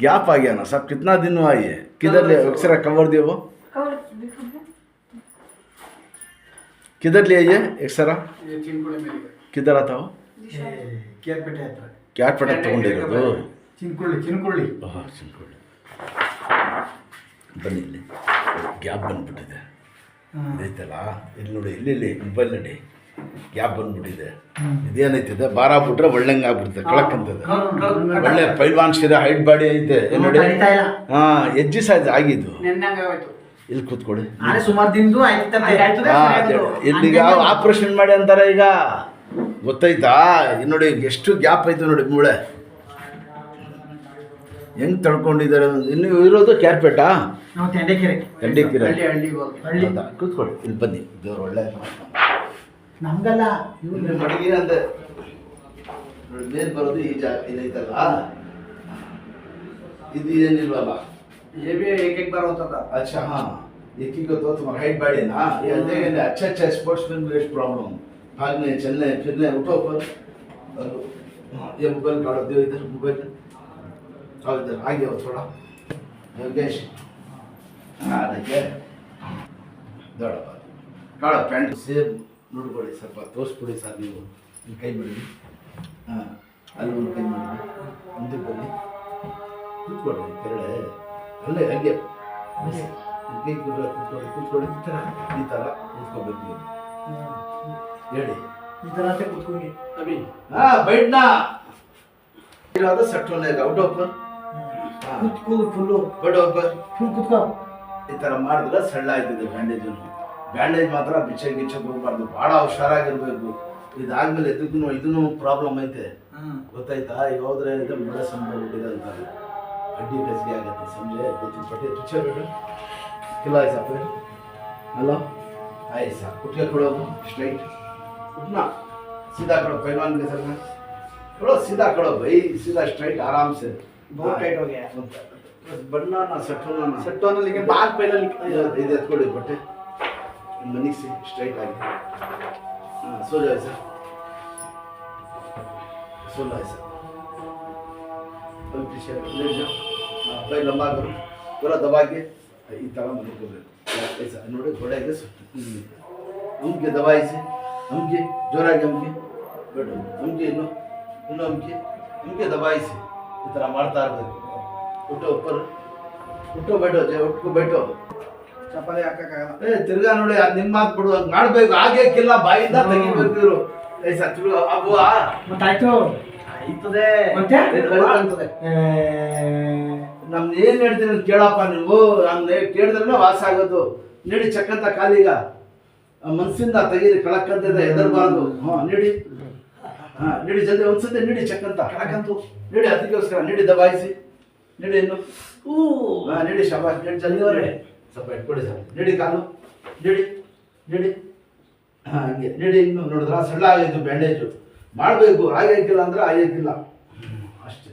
Gap आ गया ना साहब, कितना दिन हुआ ये? किधर ले एक्सरा कवर दिए वो? किधर ले ये एक्सरा? किधर आता हो? ಕ್ಯಾಟ್ಪೇಟೆ ತಗೊಂಡಿರೋದು? ಚಿನ್ಕುಳ್ಳಿ ಹಾಂ, ಚಿನ್ಕುಳ್ಳಿ. ಬನ್ನಿ, ಇಲ್ಲಿ ಗ್ಯಾಪ್ ಬಂದ್ಬಿಟ್ಟಿದೆ ಐತಲ್ಲ, ಇಲ್ಲಿ ನೋಡಿ, ಇಲ್ಲಿ ಮೊಬೈಲ್ ನೋಡಿ ಗ್ಯಾಪ್ ಬಂದ್ಬಿಟ್ಟಿದೆ. ಇದೇನೈತಿದೆ, ಬಾರ ಬಿಟ್ರೆ ಒಳ್ಳೆಂಗೆ ಆಗ್ಬಿಡ್ತದೆ, ಕಳಕ್ಕಂತದೆ. ಒಳ್ಳೆ ಪೈಲ್ವಾನ್ ಶಿರ, ಹೈಟ್ ಬಾಡಿ ಐತೆ ನೋಡಿ. ಹಾಂ, ಎಜ್ಜಿ ಸೈಜ್ ಆಗಿದ್ದು. ಇಲ್ಲಿ ಕೂತ್ಕೊಳ್ಳಿ. ಸುಮಾರು ದಿನದ್ದು ಇಲ್ಲಿಗ ಆಪ್ರೇಷನ್ ಮಾಡಿ ಅಂತಾರೆ ಈಗ, ಗೊತ್ತಾಯ್ತಾ? ನೋಡಿ ಎಷ್ಟು ಗ್ಯಾಪ್ ಐತೆ ನೋಡಿ, ಮೂಳೆ ಹೆಂಗ್ ತಳ್ಕೊಂಡಿದ್ದಾರೆ. ಇನ್ನು ಇರೋದು ಕ್ಯಾರ್ಪೇಟಾ, ತಂಡೇಕೆರೆ. ಕೂತ್ಕೊಳ್ಳಿ, ಇಲ್ಲಿ ಬನ್ನಿ. ದೇವ್ರು ಒಳ್ಳೆ ನಮ್ಗಲ್ಲ, ಇವ್ರು ಮಡಗಿ ಅಂತ ಮೇಲ್ ಬರೋದು ಈ ಜಾಗ ಇದೈತಲ್ಲ, ಇದು ಏನಿಲ್ವಲ್ಲ, एक बार होता था. अच्छा, हाँ, एक ही को तो तुम्हारा हाइट बढ़े ना, ये देखिए अच्छा स्पोर्ट्समैन को इस प्रॉब्लम, भागने चलने फिरने, उठो पर ये मोबाइल काढ़ो, दो इधर मोबाइल, आओ इधर आगे आओ थोड़ा, योगेश, हाँ देखिए, दौड़ा बात, काढ़ो पैंट से नोट पड़े सब बात, दोस्त पड़े साथ में वो, कहीं बढ़ी, हाँ, अलग कहीं बढ़ी, उनके बढ़ी, कुछ बढ़ी, केरले ಅಲ್ಲೇ ಹಾಗೆ ಕೈ ಕೂತ್ಕೊಳ್ಳಿ ಈ ಥರ ಕೂತ್ಕೋಬೇಕು. ಹೇಳಿ ಈ ಥರ ಕೂತ್ಕೊಂಡು ಅಭಿ ಹಾಂ ಬೈಡ್ನಾ ಇರೋದು ಸಟ್ಟೋನೆ ಔಟ್ ಓಪನ್ ಫುಲ್ಲು ಬಡ್ ಓಪನ್ ಫುಲ್ ಕೂತ್ಕೋ. ಈ ಥರ ಮಾಡಿದ್ರೆ ಸಳ್ಳ ಆಯ್ತದೆ ಬ್ಯಾಂಡೇಜು. ಬ್ಯಾಂಡೇಜ್ ಮಾತ್ರ ಬಿಚ್ಚಕ್ಕೆ ಹೋಗ್ಬಾರ್ದು, ಭಾಳ ಹುಷಾರಾಗಿರ್ಬೇಕು. ಇದಾದ್ಮೇಲೆ ಇದನ್ನು ಪ್ರಾಬ್ಲಮ್ ಐತೆ, ಗೊತ್ತಾಯ್ತಾ? ಈಗ ಹೋದ್ರೆ ಏನಿದೆ ಮೂಳೆ ಸಂಭವಿಟ್ಟಿದೆ ಅಂತಾರೆ, हड्डी फैसली आ जाती, समझे? दो तीन पटे पीछे बैठो, खिला ऐसा फिर हेलो ऐसा उठ के खड़ो, स्ट्राइट उठना, सीधा खड़ो, पहलवान के सर में खड़ो, सीधा खड़ो भाई, सीधा स्ट्राइट आराम से. बहुत टाइट हो गया, बस बनना ना सट्टो ना, लेकिन बात पहले इधर एत्कोड़ी पट्टे मनी से स्ट्राइट आगे. हाँ, सो जाओ ऐसा, सो लो ऐसा, पीछे लेट जाओ, पैर लंबा करो, पूरा दबा के ಈ ಥರ ಮಲ್ಕೋಬೇಕು. ऐसा ನೋಡಿ, ಗೋಡೆಗೆ ಹಮ್ಗೆ ದಬಾಯಿ से ಹಮ್ಗೆ ಜೋರಾಗಿ ಹಮ್ಗೆ ಬೇಡ, ಹಮ್ಗೆ ಇನ್ನು ಹಮ್ಗೆ ದಬಾಯಿ से ಈ ಥರ ಮಾಡ್ತಾ ಇರಬೇಕು. ಉಟ್ಟೋ ಬೇಟೋ ಉಟ್ಕೋ ಬೇಟೋ, ಚಪಾತಿ ಹಾಕಕ್ಕಾಗಲ್ಲ. ತಿರ್ಗಾ ನೋಡಿ, ಅದು ನಿಮ್ಮ ಮಾತು ಬಿಡು, ಹಂಗೆ ಮಾಡಬೇಕು. ಹಾಗೆ ಕಿಲ್ಲ, ಬಾಯಿಂದ ತೆಗಿಬೇಕು ಇವರು. ಐಸಾ ತಿರ್ಗಾ ಅಬ್ಬುವಾ ಮತ್ತಾಯ್ತು ಆಯ್ತದೆ, ಮತ್ತೆ ನಮ್ದು ಏನ್ ಹೇಳ್ತೀನಿ ಕೇಳಪ್ಪ ನೀವು, ಹಂಗೆ ಕೇಳಿದ್ರೆ ವಾಸ ಆಗೋದು. ನೀಡಿ ಚಕ್ಕಂತ ಕಾಲಿಗ ಮನಸ್ಸಿಂದ ತೆಗೀರಿ, ಕಳಕ್ಕಂತಿದೆ, ಹೆದರ್ಬಾರ್ದು. ನೀಡಿ, ನೀಡಿ ಜಲ್ದಿ ಒಂದ್ಸತಿ ನೀಡಿ ಚಕ್ಕಂತ ಕಳಕಂತು ನೀಡಿ, ಅದಕ್ಕೋಸ್ಕರ ನೀಡಿ ದಬಾಯಿಸಿ, ನೀಡಿ ಇನ್ನು ನೀಡಿ ಶಬಾಷ್, ನೀಡಿ ಜಲ್ದಿ ಹೊರಡಿ, ಸ್ವಲ್ಪ ಇಟ್ಕೊಡಿ ಸರ್. ನೀಡಿ ಕಾಲು, ನೀಡಿ ಹಂಗೆ ನೀಡಿ. ಇನ್ನು ನೋಡಿದ್ರ ಸಣ್ಣ ಆಗಿದ್ದು ಬ್ಯಾಂಡೇಜು ಮಾಡಬೇಕು, ಆಗಕ್ಕಿಲ್ಲ ಅಂದ್ರೆ ಆಗಕ್ಕಿಲ್ಲ ಅಷ್ಟೇ.